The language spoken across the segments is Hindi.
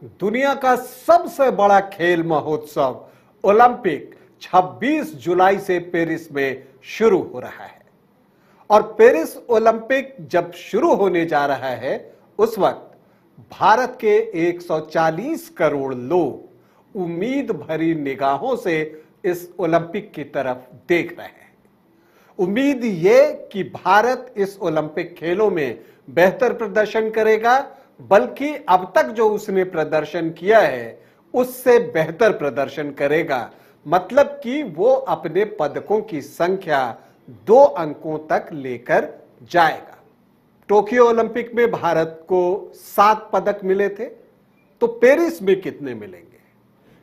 दुनिया का सबसे बड़ा खेल महोत्सव ओलंपिक 26 जुलाई से पेरिस में शुरू हो रहा है। और पेरिस ओलंपिक जब शुरू होने जा रहा है उस वक्त भारत के 140 करोड़ लोग उम्मीद भरी निगाहों से इस ओलंपिक की तरफ देख रहे हैं। उम्मीद ये कि भारत इस ओलंपिक खेलों में बेहतर प्रदर्शन करेगा, बल्कि अब तक जो उसने प्रदर्शन किया है उससे बेहतर प्रदर्शन करेगा। मतलब कि वो अपने पदकों की संख्या 2 अंकों तक लेकर जाएगा। टोक्यो ओलंपिक में भारत को 7 पदक मिले थे, तो पेरिस में कितने मिलेंगे?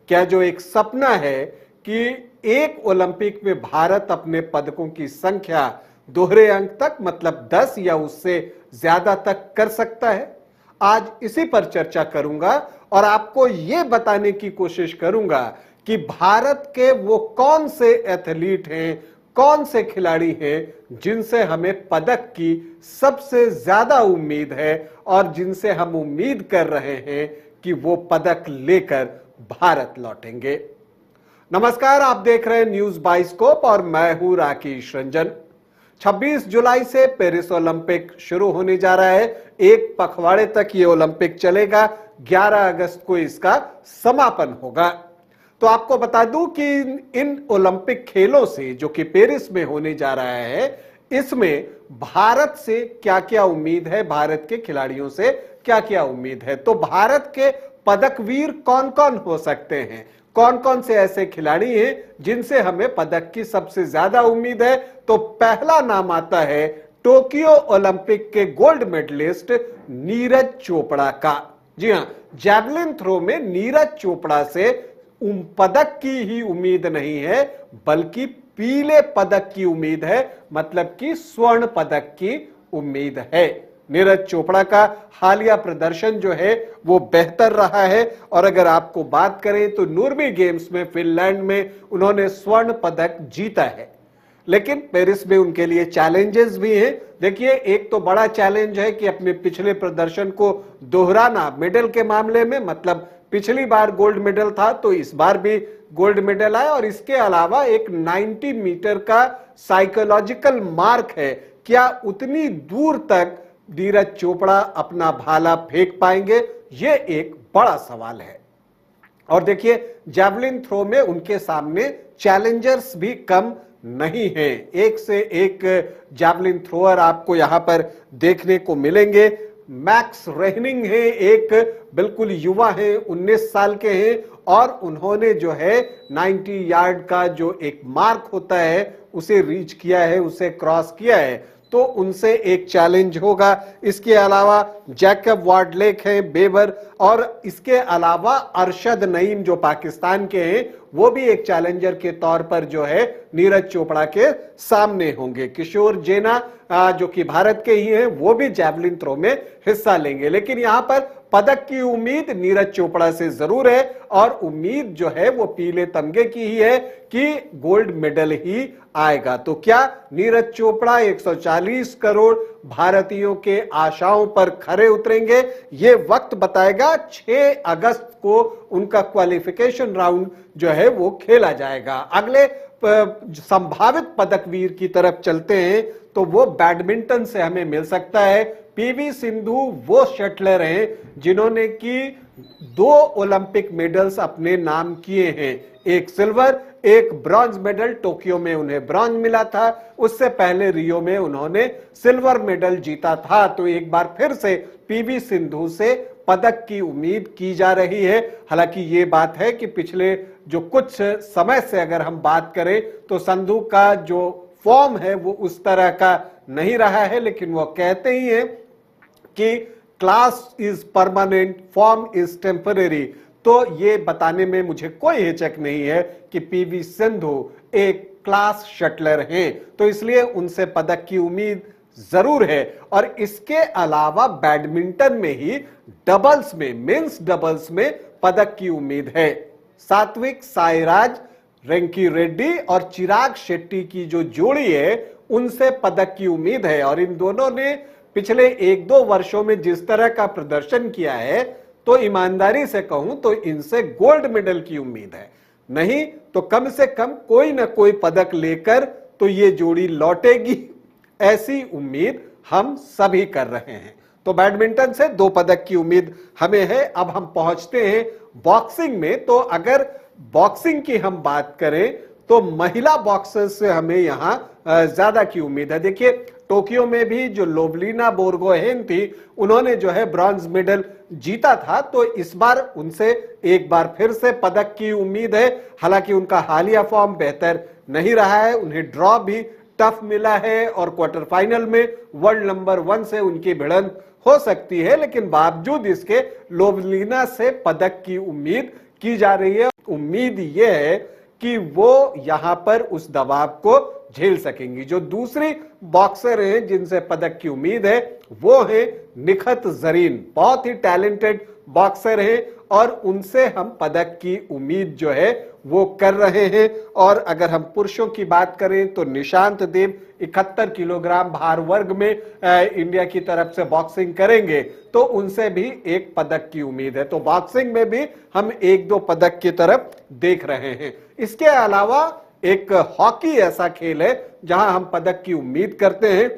क्या जो एक सपना है कि एक ओलंपिक में भारत अपने पदकों की संख्या दोहरे अंक तक मतलब 10 या उससे ज्यादा तक कर सकता है? आज इसी पर चर्चा करूंगा और आपको यह बताने की कोशिश करूंगा कि भारत के वो कौन से एथलीट हैं, कौन से खिलाड़ी हैं जिनसे हमें पदक की सबसे ज्यादा उम्मीद है और जिनसे हम उम्मीद कर रहे हैं कि वो पदक लेकर भारत लौटेंगे। नमस्कार, आप देख रहे हैं न्यूज बाइस्कोप और मैं हूं राकेश रंजन। 26 जुलाई से पेरिस ओलंपिक शुरू होने जा रहा है। एक पखवाड़े तक ये ओलंपिक चलेगा। 11 अगस्त को इसका समापन होगा। तो आपको बता दूं कि इन ओलंपिक खेलों से जो कि पेरिस में होने जा रहा है, इसमें भारत से क्या क्या उम्मीद है, भारत के खिलाड़ियों से क्या क्या उम्मीद है। तो भारत के पदकवीर कौन कौन हो सकते हैं, कौन कौन से ऐसे खिलाड़ी हैं जिनसे हमें पदक की सबसे ज्यादा उम्मीद है? तो पहला नाम आता है टोक्यो ओलंपिक के गोल्ड मेडलिस्ट नीरज चोपड़ा का। जी हां, जैवलिन थ्रो में नीरज चोपड़ा से पदक की ही उम्मीद नहीं है, बल्कि पीले पदक की उम्मीद है, मतलब कि स्वर्ण पदक की उम्मीद है। नीरज चोपड़ा का हालिया प्रदर्शन जो है वो बेहतर रहा है। और अगर आपको बात करें तो नूर्मी गेम्स में फिनलैंड में उन्होंने स्वर्ण पदक जीता है, लेकिन पेरिस में उनके लिए चैलेंजेस भी हैं। देखिए, एक तो बड़ा चैलेंज है कि अपने पिछले प्रदर्शन को दोहराना मेडल के मामले में, मतलब पिछली बार गोल्ड मेडल था तो इस बार भी गोल्ड मेडल आया। और इसके अलावा एक 90 मीटर का साइकोलॉजिकल मार्क है। क्या उतनी दूर तक नीरज चोपड़ा अपना भाला फेंक पाएंगे? ये एक बड़ा सवाल है। और देखिए, जैवलिन थ्रो में उनके सामने चैलेंजर्स भी कम नहीं है। एक से एक जैवलिन थ्रोअर आपको यहां पर देखने को मिलेंगे। मैक्स रेहनिंग है, एक बिल्कुल युवा है, 19 साल के हैं और उन्होंने जो है 90 यार्ड का जो एक मार्क होता है उसे रीच किया है, उसे क्रॉस किया है, तो उनसे एक चैलेंज होगा। इसके अलावा जैकब वार्डलेक हैं, बेबर, और इसके अलावा अरशद नईम जो पाकिस्तान के हैं वो भी एक चैलेंजर के तौर पर जो है नीरज चोपड़ा के सामने होंगे। किशोर जेना जो कि भारत के ही हैं वो भी जैवलिन थ्रो में हिस्सा लेंगे। लेकिन यहां पर पदक की उम्मीद नीरज चोपड़ा से जरूर है और उम्मीद जो है वो पीले तमगे की ही है कि गोल्ड मेडल ही आएगा। तो क्या नीरज चोपड़ा 140 करोड़ भारतीयों के आशाओं पर खरे उतरेंगे? ये वक्त बताएगा। 6 अगस्त को उनका क्वालिफिकेशन राउंड जो है वो खेला जाएगा। अगले संभावित पदकवीर की तरफ चलते हैं तो वो बैडमिंटन से हमें मिल सकता है। पीवी सिंधु वो शटलर हैं जिन्होंने की 2 ओलंपिक मेडल्स अपने नाम किए हैं, एक सिल्वर एक ब्रॉन्ज मेडल। टोक्यो में उन्हें ब्रॉन्ज मिला था, उससे पहले रियो में उन्होंने सिल्वर मेडल जीता था। तो एक बार फिर से पीवी सिंधु से पदक की उम्मीद की जा रही है। हालांकि ये बात है कि पिछले जो कुछ समय से अगर हम बात करें तो सिंधु का जो फॉर्म है वो उस तरह का नहीं रहा है, लेकिन वो कहते ही हैं कि class is permanent, form is temporary. तो ये बताने में मुझे कोई हिचक नहीं है कि पीवी सिंधु एक क्लास शटलर हैं, तो इसलिए उनसे पदक की उम्मीद जरूर है। और इसके अलावा बैडमिंटन में ही डबल्स में, मेंस डबल्स में पदक की उम्मीद है। सात्विक साईराज, रेंकी रेड्डी और चिराग शेट्टी की जो जोड़ी है उनसे पदक की उम्मीद है। और इन दोनों ने पिछले 1-2 वर्षों में जिस तरह का प्रदर्शन किया है तो ईमानदारी से कहूं तो इनसे गोल्ड मेडल की उम्मीद है, नहीं तो कम से कम कोई ना कोई पदक लेकर तो ये जोड़ी लौटेगी, ऐसी उम्मीद हम सभी कर रहे हैं। तो बैडमिंटन से 2 पदक की उम्मीद हमें है। अब हम पहुंचते हैं बॉक्सिंग में। तो अगर बॉक्सिंग की हम बात करें तो महिला बॉक्सर्स से हमें यहां ज्यादा की उम्मीद है। देखिए, टोक्यो में भी जो लोवलिना बोर्गोहेन थी, उन्होंने जो है ब्रॉन्ज मेडल जीता था, तो इस बार उनसे एक बार फिर से पदक की उम्मीद है। हालांकि उनका हालिया फॉर्म बेहतर नहीं रहा है, उन्हें ड्रॉ भी टफ मिला है और क्वार्टर फाइनल में वर्ल्ड नंबर 1 से उनकी भिड़ंत हो सकती है, लेकिन बावजूद इसके लोवलिना से पदक की उम्मीद की जा रही है। उम्मीद यह है कि वो यहां पर उस दबाव को झेल सकेंगी। जो दूसरी बॉक्सर हैं जिनसे पदक की उम्मीद है वो है निखत जरीन, बहुत ही टैलेंटेड बॉक्सर हैं और उनसे हम पदक की उम्मीद जो है वो कर रहे हैं। और अगर हम पुरुषों की बात करें तो निशांत देव 71 किलोग्राम भार वर्ग में इंडिया की तरफ से बॉक्सिंग करेंगे, तो उनसे भी एक पदक की उम्मीद है। तो बॉक्सिंग में भी हम 1-2 पदक की तरफ देख रहे हैं। इसके अलावा एक हॉकी ऐसा खेल है जहां हम पदक की उम्मीद करते हैं।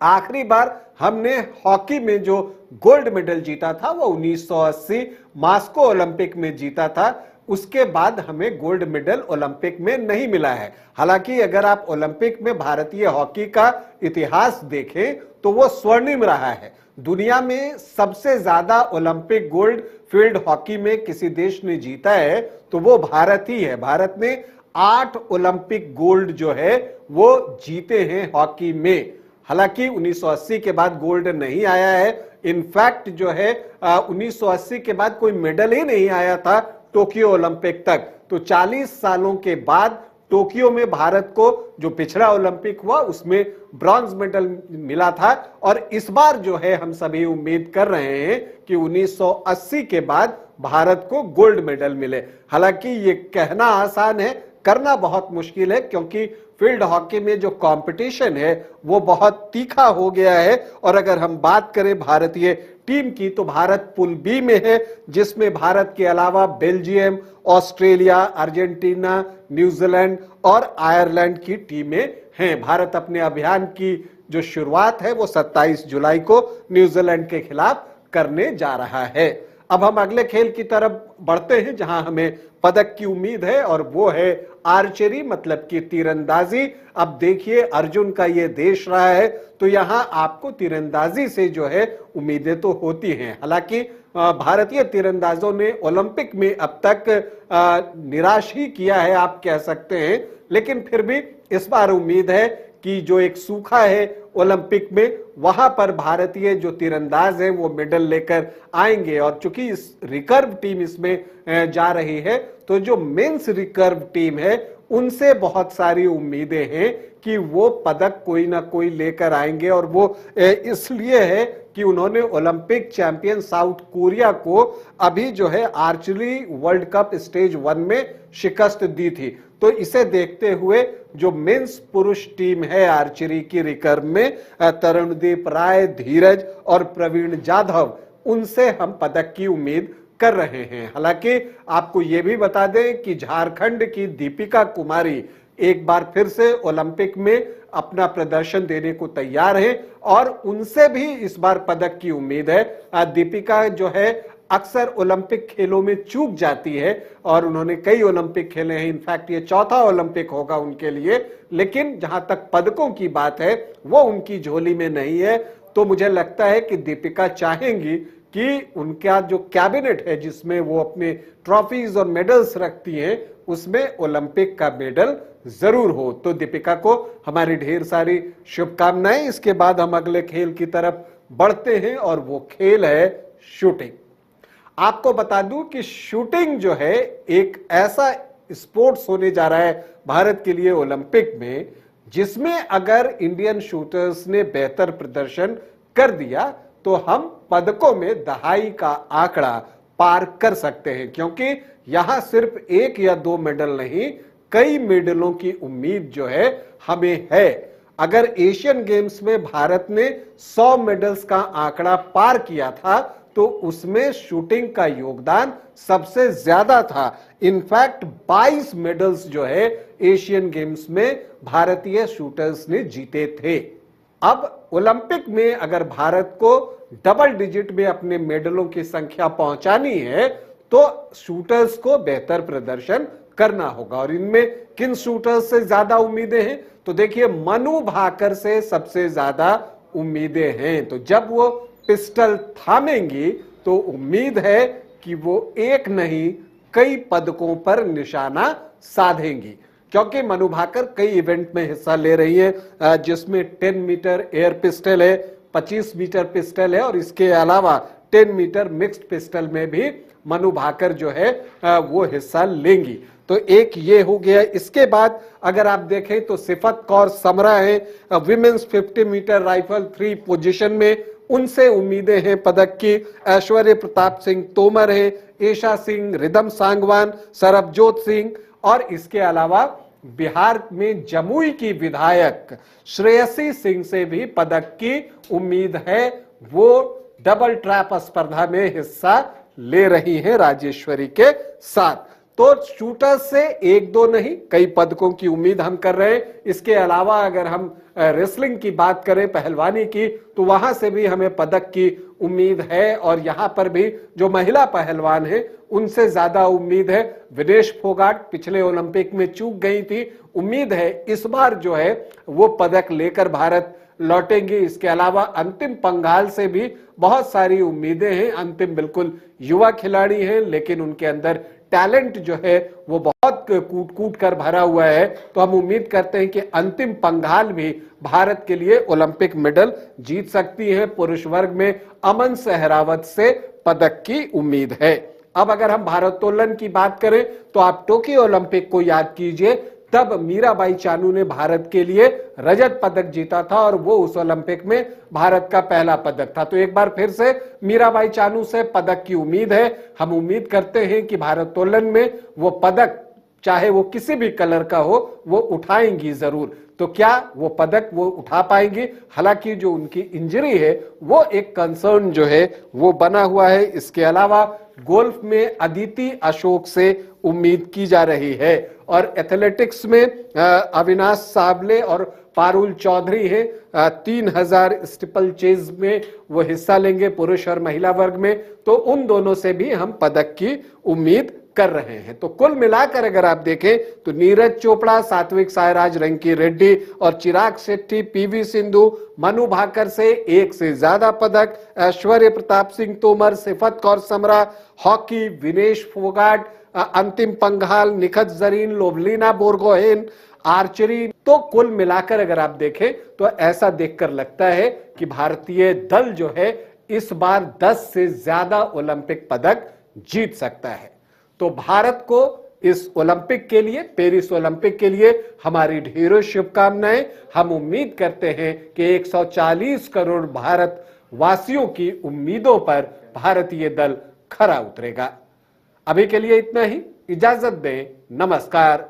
आखिरी बार हमने हॉकी में जो गोल्ड मेडल जीता था वो 1980 मास्को ओलंपिक में जीता था। उसके बाद हमें गोल्ड मेडल ओलंपिक में नहीं मिला है। हालांकि अगर आप ओलंपिक में भारतीय हॉकी का इतिहास देखें तो वो स्वर्णिम रहा है। दुनिया में सबसे ज्यादा ओलंपिक गोल्ड फील्ड हॉकी में किसी देश ने जीता है तो वो भारत ही है। भारत ने 8 ओलंपिक गोल्ड जो है वो जीते हैं हॉकी में। हालांकि 1980 के बाद गोल्ड नहीं आया है। इनफैक्ट जो है 1980 के बाद कोई मेडल ही नहीं आया था टोक्यो ओलंपिक तक। तो 40 सालों के बाद टोक्यो में भारत को जो पिछड़ा ओलंपिक हुआ उसमें ब्रॉन्ज मेडल मिला था और इस बार जो है हम सभी उम्मीद कर रहे हैं कि 1980 के बाद भारत को गोल्ड मेडल मिले। हालांकि ये कहना आसान है, करना बहुत मुश्किल है, क्योंकि फील्ड हॉकी में जो कंपटीशन है वो बहुत तीखा हो गया है। और अगर हम बात करें भारतीय टीम की तो भारत पूल बी में है, जिसमें भारत के अलावा बेल्जियम, ऑस्ट्रेलिया, अर्जेंटीना, न्यूजीलैंड और आयरलैंड की टीमें हैं। भारत अपने अभियान की जो शुरुआत है वो 27 जुलाई को न्यूजीलैंड के खिलाफ करने जा रहा है। अब हम अगले खेल की तरफ बढ़ते हैं जहां हमें पदक की उम्मीद है और वो है आर्चरी, मतलब कि तीरंदाजी। अब देखिए, अर्जुन का ये देश रहा है तो यहां आपको तीरंदाजी से जो है उम्मीदें तो होती हैं। हालांकि भारतीय तीरंदाजों ने ओलंपिक में अब तक निराश ही किया है आप कह सकते हैं, लेकिन फिर भी इस बार उम्मीद है कि जो एक सूखा है ओलंपिक में वहां पर भारतीय जो तीरंदाज हैं वो मेडल लेकर आएंगे। और चूंकि इस रिकर्व टीम इसमें जा रही है तो जो मेंस रिकर्व टीम है उनसे बहुत सारी उम्मीदें हैं कि वो पदक कोई ना कोई लेकर आएंगे। और वो इसलिए है कि उन्होंने ओलंपिक चैंपियन साउथ कोरिया को अभी जो है आर्चरी वर्ल्ड कप स्टेज 1 में शिकस्त दी थी। तो इसे देखते हुए जो मेंस पुरुष टीम है आर्चरी की रिकर्व में तरुणदीप राय, धीरज और प्रवीण जाधव, उनसे हम पदक की उम्मीद कर रहे हैं। हालांकि आपको यह भी बता दें कि झारखंड की दीपिका कुमारी एक बार फिर से ओलंपिक में अपना प्रदर्शन देने को तैयार है और उनसे भी इस बार पदक की उम्मीद है। दीपिका जो है अक्सर ओलंपिक खेलों में चूक जाती है और उन्होंने कई ओलंपिक खेले हैं, इनफैक्ट ये 4था ओलंपिक होगा उनके लिए, लेकिन जहां तक पदकों की बात है वो उनकी झोली में नहीं है। तो मुझे लगता है कि दीपिका चाहेंगी कि उनका जो कैबिनेट है जिसमें वो अपने ट्रॉफीज और मेडल्स रखती हैं उसमें ओलंपिक का मेडल जरूर हो। तो दीपिका को हमारी ढेर सारी शुभकामनाएं। इसके बाद हम अगले खेल की तरफ बढ़ते हैं और वो खेल है शूटिंग। आपको बता दूं कि शूटिंग जो है एक ऐसा स्पोर्ट्स होने जा रहा है भारत के लिए ओलंपिक में, जिसमें अगर इंडियन शूटर्स ने बेहतर प्रदर्शन कर दिया तो हम पदकों में दहाई का आंकड़ा पार कर सकते हैं, क्योंकि यहां सिर्फ 1 या 2 मेडल नहीं, कई मेडलों की उम्मीद जो है हमें है। अगर एशियन गेम्स में भारत ने 100 मेडल्स का आंकड़ा पार किया था तो उसमें शूटिंग का योगदान सबसे ज्यादा था। इनफैक्ट 22 मेडल्स जो है एशियन गेम्स में भारतीय शूटर्स ने जीते थे। अब ओलंपिक में अगर भारत को डबल डिजिट में अपने मेडलों की संख्या पहुंचानी है तो शूटर्स को बेहतर प्रदर्शन करना होगा। और इनमें किन शूटर्स से ज्यादा उम्मीदें हैं? तो देखिए, मनु भाकर से सबसे ज्यादा उम्मीदें हैं। तो जब वो पिस्टल थामेंगी तो उम्मीद है कि वो एक नहीं कई पदकों पर निशाना साधेंगी, क्योंकि मनु भाकर कई इवेंट में हिस्सा ले रही है, जिसमें 10 मीटर एयर पिस्टल है, 25 मीटर पिस्टल है और इसके अलावा 10 मीटर मिक्स्ड पिस्टल में भी मनु भाकर जो है वो हिस्सा लेंगी। तो एक ये हो गया। इसके बाद अगर आप देखें तो सिफत कौर समरा है, विमेंस 50 मीटर राइफल 3 पोजीशन में, उनसे उम्मीदें हैं पदक की। ऐश्वर्य प्रताप सिंह तोमर है, ईशा सिंह, रिदम सांगवान, सरबजोत सिंह और इसके अलावा बिहार में जमुई की विधायक श्रेयसी सिंह से भी पदक की उम्मीद है। वो डबल ट्रैप स्पर्धा में हिस्सा ले रही हैं राजेश्वरी के साथ। तो शूटर से एक दो नहीं कई पदकों की उम्मीद हम कर रहे हैं। इसके अलावा अगर हम रेसलिंग की बात करें, पहलवानी की, तो वहां से भी हमें पदक की उम्मीद है। और यहां पर भी जो महिला पहलवान है उनसे ज्यादा उम्मीद है। विनेश फोगाट पिछले ओलंपिक में चूक गई थी, उम्मीद है इस बार जो है वो पदक लेकर भारत लौटेंगे। इसके अलावा अंतिम पंघाल से भी बहुत सारी उम्मीदें हैं। अंतिम बिल्कुल युवा खिलाड़ी हैं, लेकिन उनके अंदर टैलेंट जो है वो बहुत कूट कूट कर भरा हुआ है। तो हम उम्मीद करते हैं कि अंतिम पंघाल भी भारत के लिए ओलंपिक मेडल जीत सकती है। पुरुष वर्ग में अमन सहरावत से पदक की उम्मीद है। अब अगर हम भारोत्तोलन की बात करें तो आप टोक्यो ओलंपिक को याद कीजिए, तब मीराबाई चानू ने भारत के लिए रजत पदक जीता था और वो उस ओलंपिक में भारत का पहला पदक था। तो एक बार फिर से मीराबाई चानू से पदक की उम्मीद है। हम उम्मीद करते हैं कि भारोत्तोलन में वो पदक चाहे वो किसी भी कलर का हो वो उठाएंगी जरूर। तो क्या वो पदक वो उठा पाएंगी? हालांकि जो उनकी इंजरी है वो एक कंसर्न जो है वो बना हुआ है। इसके अलावा गोल्फ में अदिति अशोक से उम्मीद की जा रही है और एथलेटिक्स में अविनाश साबले और पारुल चौधरी है। 3000 स्टीपल चेज में वो हिस्सा लेंगे पुरुष और महिला वर्ग में। तो उन दोनों से भी हम पदक की उम्मीद कर रहे हैं। तो कुल मिलाकर अगर आप देखें तो नीरज चोपड़ा, सात्विक साईराज रंकी रेड्डी और चिराग शेट्टी, पीवी सिंधु, मनु भाकर से एक से ज्यादा पदक, ऐश्वर्य प्रताप सिंह तोमर, सिफत कौर समरा, हॉकी विनेश फोगाट, अंतिम पंघाल निखत जरीन, लोवलीना बोरगोहेन, आर्चरी। तो कुल मिलाकर अगर आप देखें तो ऐसा देखकर लगता है कि भारतीय दल जो है इस बार 10 से ज्यादा ओलंपिक पदक जीत सकता है। तो भारत को इस ओलंपिक के लिए, पेरिस ओलंपिक के लिए हमारी ढेरों शुभकामनाएं। हम उम्मीद करते हैं कि 140 करोड़ भारत वासियों की उम्मीदों पर भारतीय दल खरा उतरेगा। अभी के लिए इतना ही, इजाजत दें, नमस्कार।